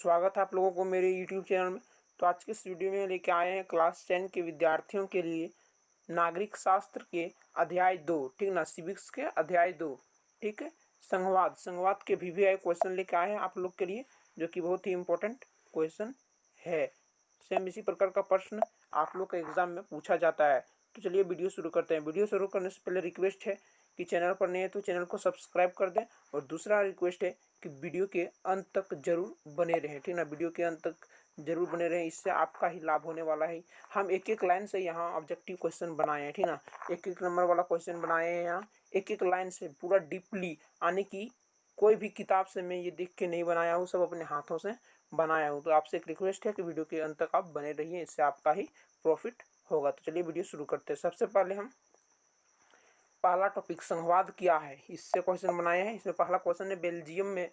स्वागत है आप लोगों को मेरे YouTube चैनल में। तो आज के इस वीडियो में लेके आए हैं क्लास 10 के विद्यार्थियों के लिए नागरिक शास्त्र के अध्याय 2, ठीक ना, सिविक्स के अध्याय 2, ठीक है। संघवाद के VVI क्वेश्चन लेके आए हैं आप लोग के लिए, जो कि बहुत ही इंपॉर्टेंट क्वेश्चन है। सेम इसी प्रकार का प्रश्न आप लोग के एग्जाम में पूछा जाता है। तो चलिए वीडियो शुरू करते हैं। वीडियो शुरू करने से पहले रिक्वेस्ट है कि चैनल पर नए हैं तो चैनल को सब्सक्राइब कर दें, और दूसरा रिक्वेस्ट है कि वीडियो के अंत तक जरूर बने रहें, ठीक ना। वीडियो के अंत तक जरूर बने रहें, इससे आपका ही लाभ होने वाला है। हम एक एक लाइन से यहाँ ऑब्जेक्टिव क्वेश्चन बनाए हैं, ठीक ना। एक एक नंबर वाला क्वेश्चन बनाए हैं यहाँ, एक एक लाइन से पूरा डीपली आने की। कोई भी किताब से मैं ये देख के नहीं बनाया हूँ, सब अपने हाथों से बनाया हूँ। तो आपसे एक रिक्वेस्ट है कि वीडियो के अंत तक आप बने रहिए, इससे आपका ही प्रॉफिट होगा। तो चलिए वीडियो शुरू करते हैं। सबसे पहले हम पहला टॉपिक संघवाद क्या है, इससे क्वेश्चन बनाए हैं। इसमें पहला क्वेश्चन है, बेल्जियम में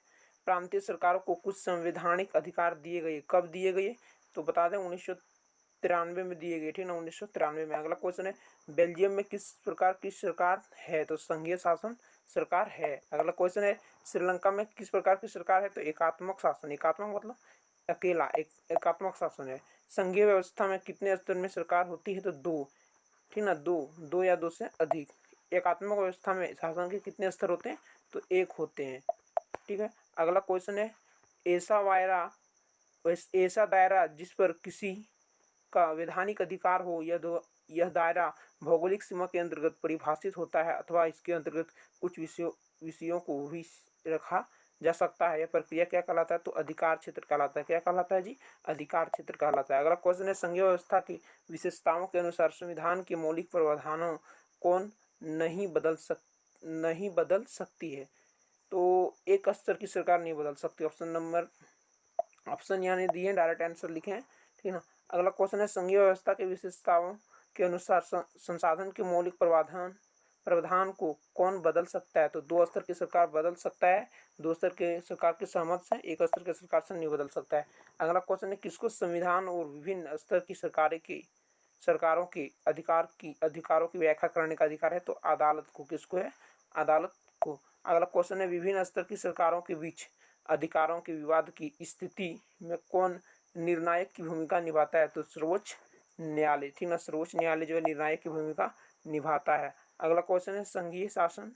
प्रांतीय सरकारों को कुछ संवैधानिक अधिकार दिए गए, कब दिए गए? तो बता दें 1993 में दिए गए, ठीक ना, 1993 में। अगला क्वेश्चन है, बेल्जियम में किस प्रकार की सरकार है? तो संघीय शासन सरकार है। अगला क्वेश्चन है, श्रीलंका में किस प्रकार की सरकार है? तो एकात्मक शासन। एकात्मक मतलब अकेला, एकात्मक शासन है। संघीय व्यवस्था में कितने स्तर में सरकार होती है? तो दो, ठीक ना, दो या दो से अधिक। एकात्मक व्यवस्था में शासन के कितने स्तर होते हैं? तो एक होते हैं, ठीक है। अगला क्वेश्चन है, ऐसा दायरा जिस पर किसी का वैधानिक अधिकार हो, यह दायरा भौगोलिक सीमा के अंतर्गत परिभाषित होता है अथवा इसके अंतर्गत कुछ विषयों को भी रखा जा सकता है। यह प्रक्रिया क्या कहलाता है? तो अधिकार क्षेत्र कहलाता है। क्या कहलाता है जी? अधिकार क्षेत्र कहलाता है। अगला क्वेश्चन है, संघीय व्यवस्था की विशेषताओं के अनुसार संविधान के मौलिक प्रावधानों कौन नहीं बदल सकती है? तो एक स्तर की सरकार नहीं बदल सकती। ऑप्शन यानी दिए, डायरेक्ट आंसर लिखे हैं, ठीक है ना। अगला क्वेश्चन है, संघीय व्यवस्था की विशेषताओं के अनुसार संसाधन के मौलिक प्रावधान को कौन बदल सकता है? तो दो स्तर की सरकार बदल सकता है, दो स्तर के सरकार के सहमत से, एक स्तर की सरकार से नहीं बदल सकता है। अगला क्वेश्चन है, किसको संविधान और विभिन्न स्तर की सरकारों के अधिकारों की व्याख्या करने का अधिकार है? तो अदालत को। किसको है? अदालत को। अगला क्वेश्चन है, विभिन्न स्तर की सरकारों के बीच अधिकारों के विवाद की स्थिति में कौन निर्णायक की भूमिका निभाता है? तो सर्वोच्च न्यायालय, ठीक ना। सर्वोच्च न्यायालय जो है निर्णायक की भूमिका निभाता है। अगला क्वेश्चन है, संघीय शासन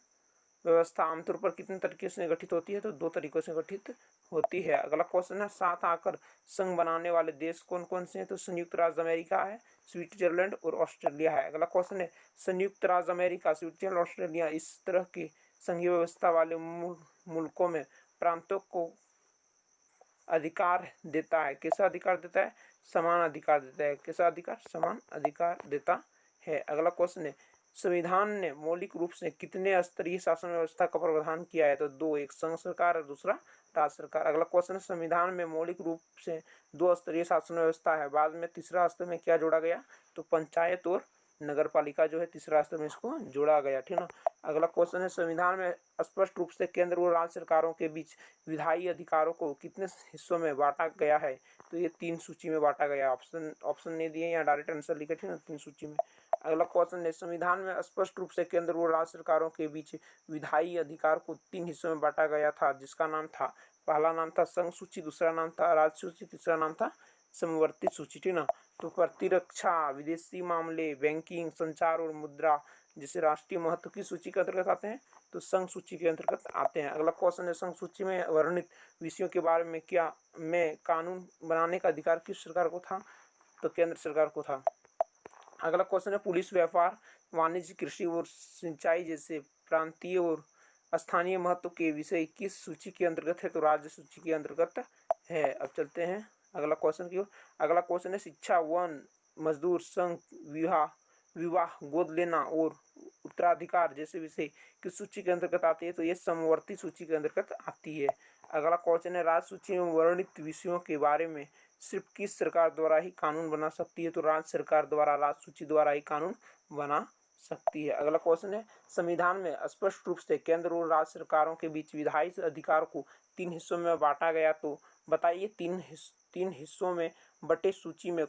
व्यवस्था आमतौर पर कितने तरीके से गठित होती है? तो दो तरीकों से गठित होती है। अगला क्वेश्चन है, साथ आकर संघ बनाने वाले देश कौन कौन से हैं? तो संयुक्त राज्य अमेरिका है, स्विट्जरलैंड और ऑस्ट्रेलिया है। अगला क्वेश्चन है, संयुक्त राज्य अमेरिका, स्विट्जरलैंड, ऑस्ट्रेलिया इस तरह की संघीय व्यवस्था वाले मुल्कों में प्रांतों को अधिकार देता है। कैसा अधिकार देता है? समान अधिकार देता है। कैसा अधिकार? समान अधिकार देता है। अगला क्वेश्चन है, संविधान ने मौलिक रूप से कितने स्तरीय शासन व्यवस्था का प्रावधान किया है? तो दो, एक संघ सरकार और दूसरा राज्य सरकार। अगला क्वेश्चन है, संविधान में मौलिक रूप से दो स्तरीय शासन व्यवस्था है, बाद में तीसरा स्तर में क्या जोड़ा गया? तो पंचायत और नगर पालिका जो है तीसरा स्तर में इसको जोड़ा गया, ठीक ना। अगला क्वेश्चन है, संविधान में स्पष्ट रूप से केंद्र और राज्य सरकारों के बीच विधायी अधिकारों को कितने हिस्सों में बांटा गया है? तो ये तीन सूची में बांटा गया। ऑप्शन नहीं दिए, यहाँ डायरेक्ट आंसर लिखे थे ना, तीन सूची में। अगला क्वेश्चन है, संविधान में स्पष्ट रूप से केंद्र और राज्य सरकारों के बीच विधायी अधिकार को तीन हिस्सों में बांटा गया था, जिसका नाम था, पहला नाम था संघ सूची, दूसरा नाम था राज्य सूची, तीसरा नाम था समवर्ती सूची, ठीक ना। तो प्रतिरक्षा, विदेशी मामले, बैंकिंग, संचार और मुद्रा जैसे राष्ट्रीय महत्व की सूची के अंतर्गत आते हैं, तो संघ सूची के अंतर्गत आते हैं। अगला क्वेश्चन है, संघ सूची में वर्णित विषयों के बारे में कानून बनाने का अधिकार किस सरकार को था? तो केंद्र सरकार को था। अगला क्वेश्चन है, पुलिस, व्यापार, वाणिज्य, कृषि और सिंचाई जैसे प्रांतीय और स्थानीय महत्व के विषय किस सूची के अंतर्गत है? तो राज्य सूची के अंतर्गत है। अब चलते हैं अगला क्वेश्चन की ओर। अगला क्वेश्चन है, शिक्षा, वन, मजदूर संघ, विवाह, गोद लेना और उत्तराधिकार जैसे विषय किस सूची के अंतर्गत आती है? तो ये समवर्ती सूची के अंतर्गत आती है। अगला क्वेश्चन है, राज्य सूची में वर्णित विषयों के बारे में सिर्फ किस सरकार द्वारा ही कानून बना सकती है? तो राज्य सरकार द्वारा, राज्य सूची द्वारा ही कानून बना सकती है। अगला क्वेश्चन है, संविधान में स्पष्ट रूप से केंद्र और राज्य सरकारों के बीच विधायी अधिकार को तीन हिस्सों में बांटा गया, तो बताइए तीन हिस्सों में बटे सूची में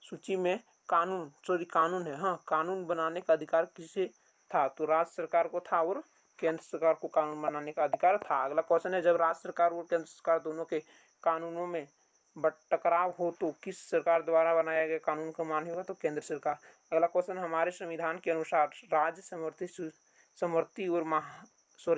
सूची में कानून है, हाँ, कानून बनाने का अधिकार किसे था? तो राज्य सरकार को था और केंद्र सरकार को कानून बनाने का अधिकार था। अगला क्वेश्चन है, जब राज्य सरकार और केंद्र सरकार दोनों के कानूनों में टकराव हो तो किस सरकार द्वारा बनाया गया कानून का मान्य होगा? तो केंद्र सरकार। अगला क्वेश्चन, हमारे संविधान के अनुसार राज्य समवर्ती और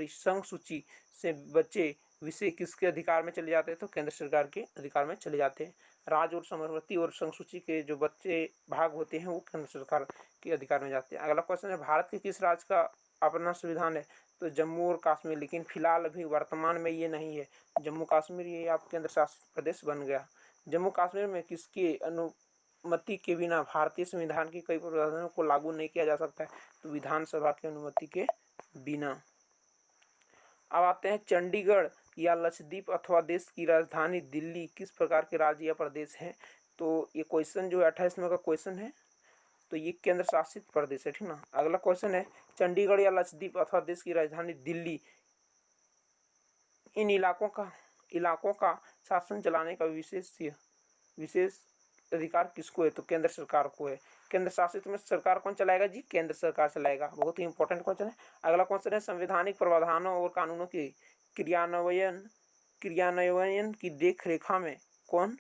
संघ सूची से बचे विषय किसके अधिकार में चले जाते हैं? तो केंद्र सरकार के अधिकार में चले जाते हैं। राज्य और समवर्ती और संघ सूची के जो बच्चे भाग होते हैं वो केंद्र सरकार के अधिकार में जाते हैं। अगला क्वेश्चन है, भारत के किस राज्य का अपना संविधान है? तो जम्मू और कश्मीर, लेकिन फिलहाल अभी वर्तमान में ये नहीं है। जम्मू कश्मीर ये आप केंद्र शासित प्रदेश बन गया। जम्मू कश्मीर में किसकी अनुमति के बिना भारतीय संविधान के कई प्रावधानों को लागू नहीं किया जा सकता है? तो विधानसभा की अनुमति के बिना। अब आते हैं, चंडीगढ़ या लक्षद्वीप अथवा देश की राजधानी दिल्ली किस प्रकार के राज्य या प्रदेश है? तो ये क्वेश्चन जो है 28वें का क्वेश्चन है, तो ये केंद्र शासित प्रदेश है, ठीक ना। अगला क्वेश्चन है, चंडीगढ़ या लक्षद्वीप अथवा देश की राजधानी दिल्ली, इन इलाकों का शासन चलाने का विशेष अधिकार किसको है? तो केंद्र सरकार को है। केंद्र शासित में सरकार कौन चलाएगा जी? केंद्र सरकार चलाएगा। बहुत ही इंपॉर्टेंट क्वेश्चन है। अगला क्वेश्चन है, संवैधानिक प्रावधानों और कानूनों के क्रियान्वयन की देख रेखा में कौन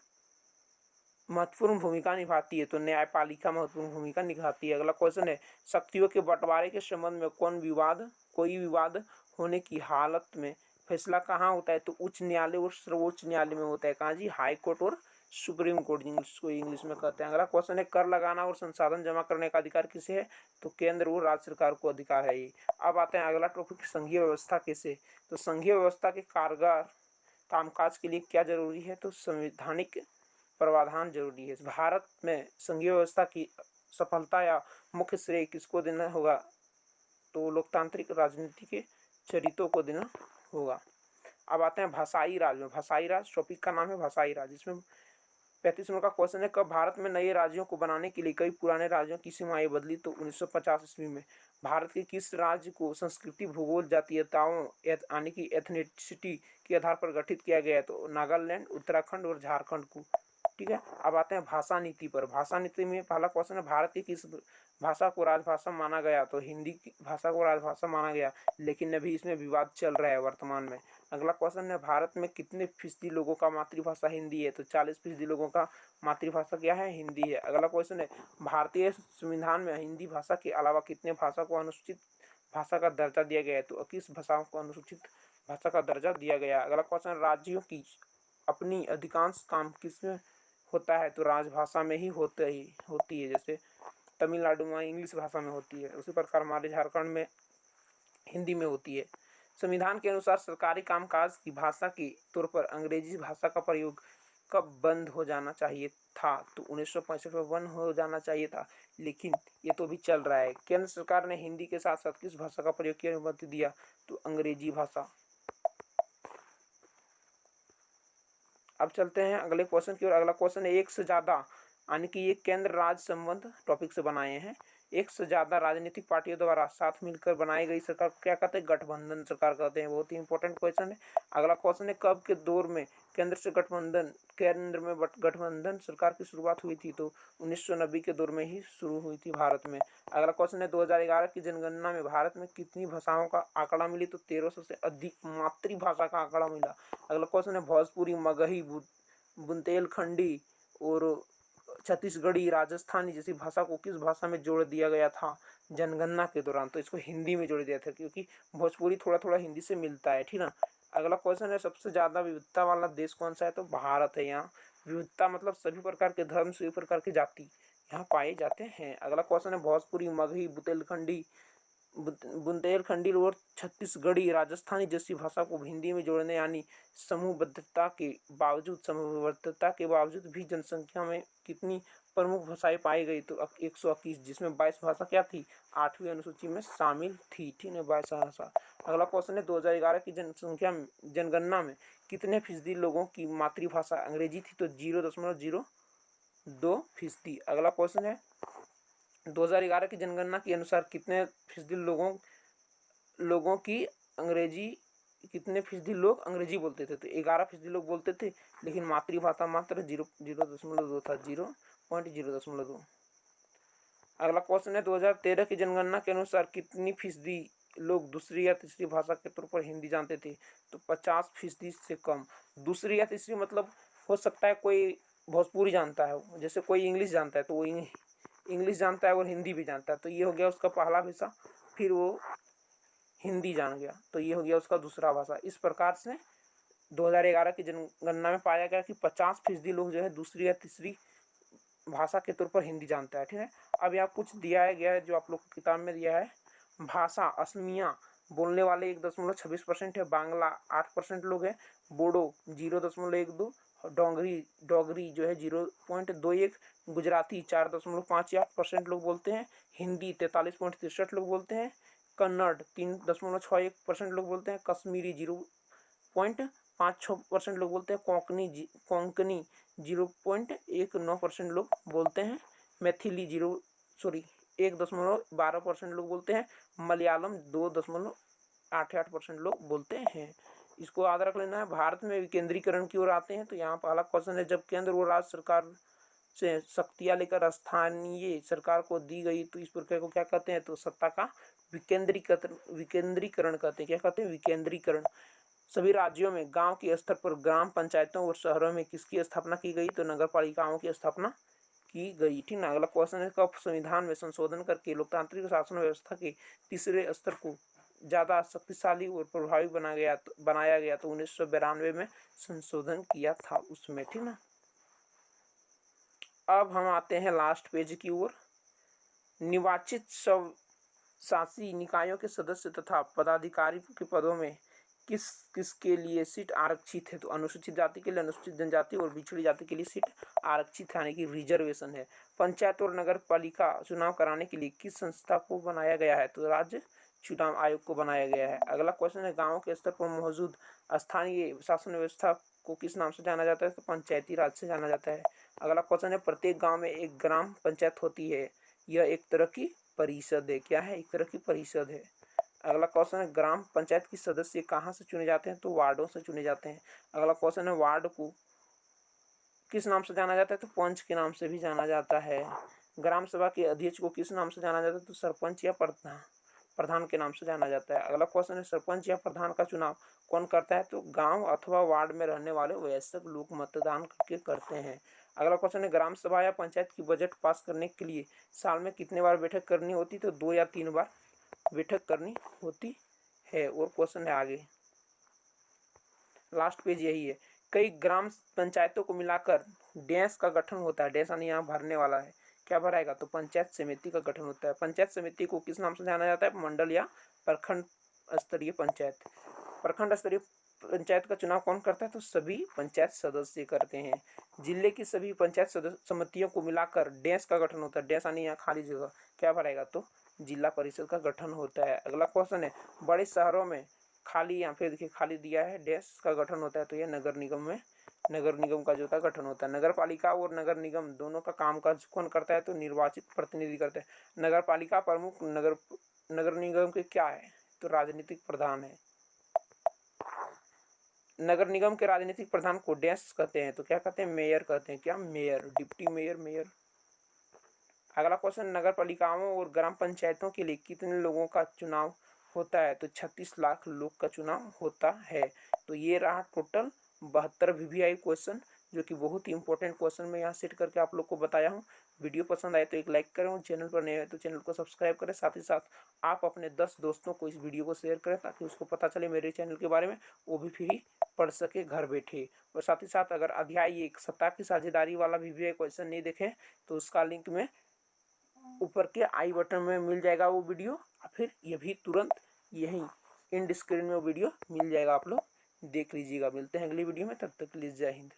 महत्वपूर्ण भूमिका निभाती है? तो न्यायपालिका महत्वपूर्ण भूमिका निभाती है। अगला क्वेश्चन है, शक्तियों के बंटवारे के संबंध में कोई विवाद होने की हालत में फैसला कहाँ होता है? तो उच्च न्यायालय और सर्वोच्च न्यायालय में होता है। कहाँ जी? हाई कोर्ट और सुप्रीम कोर्ट जिसको इंग्लिश में कहते हैं। अगला क्वेश्चन है, कर लगाना और संसाधन जमा करने का अधिकार किसे है? तो केंद्र और राज्य सरकार को अधिकार है ये। अब आते हैं अगला टॉपिक, संघीय व्यवस्था कैसे? तो संघीय व्यवस्था के कारगर कामकाज के लिए क्या जरूरी है? तो संवैधानिक प्रावधान जरूरी है। भारत में संघीय व्यवस्था की सफलता या मुख्य श्रेय किसको देना होगा? तो लोकतांत्रिक राजनीति के चरित्रों को देना होगा। अब आते हैं भाषाई राज में। भाषाई राज टॉपिक का नाम है भाषाई राज। इसमें 35 नंबर का क्वेश्चन है, कब भारत में नए राज्यों को बनाने के लिए कई पुराने राज्यों की सीमाएं बदली? तो 1950 ईस्वी में। भारत के किस राज्य को संस्कृति, भूगोल, जातीयताओं यानी कि एथनिसिटी के आधार पर गठित किया गया है? तो नागालैंड, उत्तराखंड और झारखंड को, ठीक है। अब आते हैं भाषा नीति पर। भाषा नीति में पहला क्वेश्चन है, भारत की किस भाषा को राजभाषा माना गया? तो हिंदी की भाषा को राजभाषा माना गया, लेकिन अभी इसमें विवाद चल रहा है वर्तमान में। अगला क्वेश्चन है, भारत में कितने फीसदी लोगों का मातृभाषा हिंदी है? तो 40% लोगों का मातृभाषा क्या है? हिंदी है। अगला क्वेश्चन है, भारतीय संविधान में हिंदी भाषा के अलावा कितने भाषा को अनुसूचित भाषा का दर्जा दिया गया है? तो 21 भाषाओं को अनुसूचित भाषा का दर्जा दिया गया। अगला क्वेश्चन, राज्यों की अपनी अधिकांश काम किसमें होता है? तो राजभाषा में ही होती है। जैसे तमिलनाडु में इंग्लिश भाषा में होती है, उसी प्रकार हमारे झारखंड में हिंदी में होती है। संविधान के अनुसार सरकारी कामकाज की भाषा के तौर पर अंग्रेजी भाषा का प्रयोग कब बंद हो जाना चाहिए था? तो 1965 में बंद हो जाना चाहिए था, लेकिन ये तो भी चल रहा है। केंद्र सरकार ने हिंदी के साथ साथ किस भाषा का प्रयोग की अनुमति दिया? तो अंग्रेजी भाषा। अब चलते हैं अगले क्वेश्चन की ओर। अगला क्वेश्चन है, एक से ज्यादा यानी कि ये केंद्र राज्य संबंध टॉपिक से बनाए हैं। एक से ज्यादा राजनीतिक पार्टियों द्वारा साथ मिलकर बनाई गई सरकार को क्या कहते हैं? गठबंधन सरकार कहते हैं। बहुत ही इंपॉर्टेंट क्वेश्चन है। अगला क्वेश्चन है, कब के दौर में केंद्र में गठबंधन सरकार की शुरुआत हुई थी? तो 1990 के दौर में ही शुरू हुई थी भारत में। अगला क्वेश्चन है, 2011 की जनगणना में भारत में कितनी भाषाओं का आंकड़ा मिली? तो 1300 से अधिक मातृभाषा का आंकड़ा मिला। अगला क्वेश्चन है, भोजपुरी, मगही, बुंदेलखंडी और छत्तीसगढ़ी, राजस्थानी जैसी भाषा को किस भाषा में जोड़ दिया गया था जनगणना के दौरान? तो इसको हिंदी में जोड़ दिया था, क्योंकि भोजपुरी थोड़ा थोड़ा हिंदी से मिलता है, ठीक ना। अगला क्वेश्चन है, सबसे ज्यादा विविधता वाला देश कौन सा है? तो भारत है। यहाँ विविधता मतलब सभी प्रकार के धर्म, सभी प्रकार की जाति यहाँ पाए जाते हैं। अगला क्वेश्चन है, भोजपुरी, मगही, बुंदेलखंडी और छत्तीसगढ़ी, राजस्थानी जैसी भाषा को हिंदी में जोड़ने यानी समूहबद्धता के बावजूद भी जनसंख्या में कितनी प्रमुख भाषाएं पाई गई? तो 121, जिसमें 22 भाषा क्या थी? 8वीं अनुसूची में शामिल थी, ठीक है, 22 भाषा। अगला क्वेश्चन है, 2011 की जनगणना में कितने फीसदी लोगों की मातृभाषा अंग्रेजी थी? तो 0.02%। अगला क्वेश्चन है, 2011 की जनगणना के अनुसार कितने फीसदी लोगों की कितने फीसदी लोग अंग्रेजी बोलते थे? तो 11% लोग बोलते थे, लेकिन मातृभाषा मात्र 0.02 था, 0.02। अगला क्वेश्चन है, 2013 की जनगणना के अनुसार कितनी फीसदी लोग दूसरी या तीसरी भाषा के तौर पर हिंदी जानते थे, तो 50% से कम। दूसरी या तीसरी मतलब हो सकता है कोई भोजपुरी जानता है, जैसे कोई इंग्लिश जानता है तो वो इंग्लिश जानता है और हिंदी भी जानता है, तो ये हो गया उसका पहला भाषा। फिर वो हिंदी जान गया, तो ये हो गया उसका दूसरा भाषा। इस प्रकार से 2011 की जनगणना में पाया गया कि 50% लोग जो है दूसरी या तीसरी भाषा के तौर पर हिंदी जानता है। ठीक है, अब यहाँ कुछ दिया गया है जो आप लोग को किताब में दिया है। भाषा असमिया बोलने वाले 1.26% है, बांग्ला 8% लोग हैं, बोडो 0.12, डोगरी डोगरी जो है 0.21, गुजराती 4.58% लोग बोलते हैं, हिंदी 43.63 लोग बोलते हैं, कन्नड़ 3.61% लोग बोलते हैं, कश्मीरी 0.56% लोग बोलते हैं, कोंकणी 0.19% लोग बोलते हैं, मैथिली 1.12% लोग बोलते हैं, मलयालम 2.88% लोग बोलते हैं। इसको याद रख लेना है। भारत में विकेंद्रीकरण की ओर आते हैं, तो यहाँ पहला क्वेश्चन है, जब केंद्र और राज्य सरकार से शक्तियां लेकर स्थानीय सरकार को दी गई तो इस प्रक्रिया को क्या कहते हैं, तो सत्ता का विकेंद्रीकरण कहते हैं। क्या कहते हैं, विकेंद्रीकरण। सभी राज्यों में गांव के स्तर पर ग्राम पंचायतों और शहरों में किसकी स्थापना की गई, तो नगर पालिकाओं की स्थापना की गई। ठीक ना। अगला क्वेश्चन है, कब संविधान में संशोधन करके लोकतांत्रिक शासन व्यवस्था के तीसरे स्तर को ज्यादा शक्तिशाली और प्रभावी बनाया गया तो 1992 में संशोधन किया था उसमें। ठीक ना। अब हम आते हैं लास्ट पेज की ओर। निर्वाचित सब शासी निकायों के सदस्य तथा पदाधिकारी के पदों में किसके लिए सीट आरक्षित है, तो अनुसूचित जाति के लिए, अनुसूचित जनजाति और पिछड़ी जाति के लिए सीट आरक्षित है, यानी कि रिजर्वेशन है। पंचायत और नगर पालिका चुनाव कराने के लिए किस संस्था को बनाया गया है, तो राज्य चुनाव आयोग को बनाया गया है। अगला क्वेश्चन है, गाँव के स्तर पर मौजूद स्थानीय शासन व्यवस्था को किस नाम से जाना जाता है, तो पंचायती राज से जाना जाता है। अगला क्वेश्चन है, प्रत्येक गाँव में एक ग्राम पंचायत होती है, यह एक तरह की परिषद है। क्या है, एक तरह की परिषद है। अगला क्वेश्चन है, ग्राम पंचायत के सदस्य कहाँ से चुने जाते हैं, तो वार्डों से चुने जाते हैं। अगला क्वेश्चन है, वार्ड को किस नाम से जाना जाता है, तो पंच के नाम से भी जाना जाता है। ग्राम सभा के अध्यक्ष को किस नाम से जाना जाता है, तो सरपंच या प्रधान के नाम से जाना जाता है। अगला क्वेश्चन है, सरपंच या प्रधान का चुनाव कौन करता है, तो गांव अथवा वार्ड में रहने वाले वयस्क लोग मतदान करके करते हैं। अगला क्वेश्चन है, ग्राम सभा या पंचायत की बजट पास करने के लिए साल में कितने बार बैठक करनी होती, तो 2 या 3 बार बैठक करनी होती है। और क्वेश्चन है आगे, लास्ट पेज यही है। कई ग्राम पंचायतों को मिलाकर डैश का गठन होता है, डैश यानी यहाँ भरने वाला है, क्या भराएगा, तो पंचायत समिति का गठन होता है। पंचायत समिति को किस नाम से जाना जाता है, मंडल या प्रखंड स्तरीय पंचायत। प्रखंड स्तरीय पंचायत का चुनाव कौन करता है, तो सभी पंचायत सदस्य करते हैं। जिले की सभी पंचायत समितियों को मिलाकर डैश का गठन होता है, डैश यानी यहाँ खाली जगह, क्या भरेगा, तो जिला परिषद का गठन होता है। अगला क्वेश्चन है, बड़े शहरों में खाली, यहाँ पे देखिए खाली दिया है, डैश का गठन होता है, तो यह नगर निगम में नगर निगम का जो था गठन होता है। नगर पालिका और नगर निगम दोनों का कामकाज कौन करता है, तो निर्वाचित प्रतिनिधि करते हैं। नगर पालिका प्रमुख, नगर निगम के क्या है, तो राजनीतिक प्रधान है। नगर निगम के राजनीतिक प्रधान को डैश कहते हैं, तो क्या कहते हैं, मेयर कहते हैं। क्या, मेयर, डिप्टी मेयर, मेयर। अगला क्वेश्चन, नगर पालिकाओं और ग्राम पंचायतों के लिए कितने लोगों का चुनाव होता है, तो 36 लाख लोग का चुनाव होता है। तो ये रहा टोटल 72 VVI क्वेश्चन, जो कि बहुत ही इंपॉर्टेंट क्वेश्चन मैं यहाँ सेट करके आप लोग को बताया हूँ। वीडियो पसंद आए तो एक लाइक करें और चैनल पर नए हैं तो चैनल को सब्सक्राइब करें। साथ ही साथ आप अपने 10 दोस्तों को इस वीडियो को शेयर करें ताकि उसको पता चले मेरे चैनल के बारे में, वो भी फ्री पढ़ सके घर बैठे। और साथ ही साथ अगर अध्याय 1 सत्ता की साझेदारी वाला VVI क्वेश्चन नहीं देखें तो उसका लिंक में ऊपर के आई बटन में मिल जाएगा वो वीडियो, और फिर ये भी तुरंत यहीं एंड स्क्रीन में वो वीडियो मिल जाएगा, आप लोग देख लीजिएगा। मिलते हैं अगली वीडियो में, तब तक के लिए जय हिंद।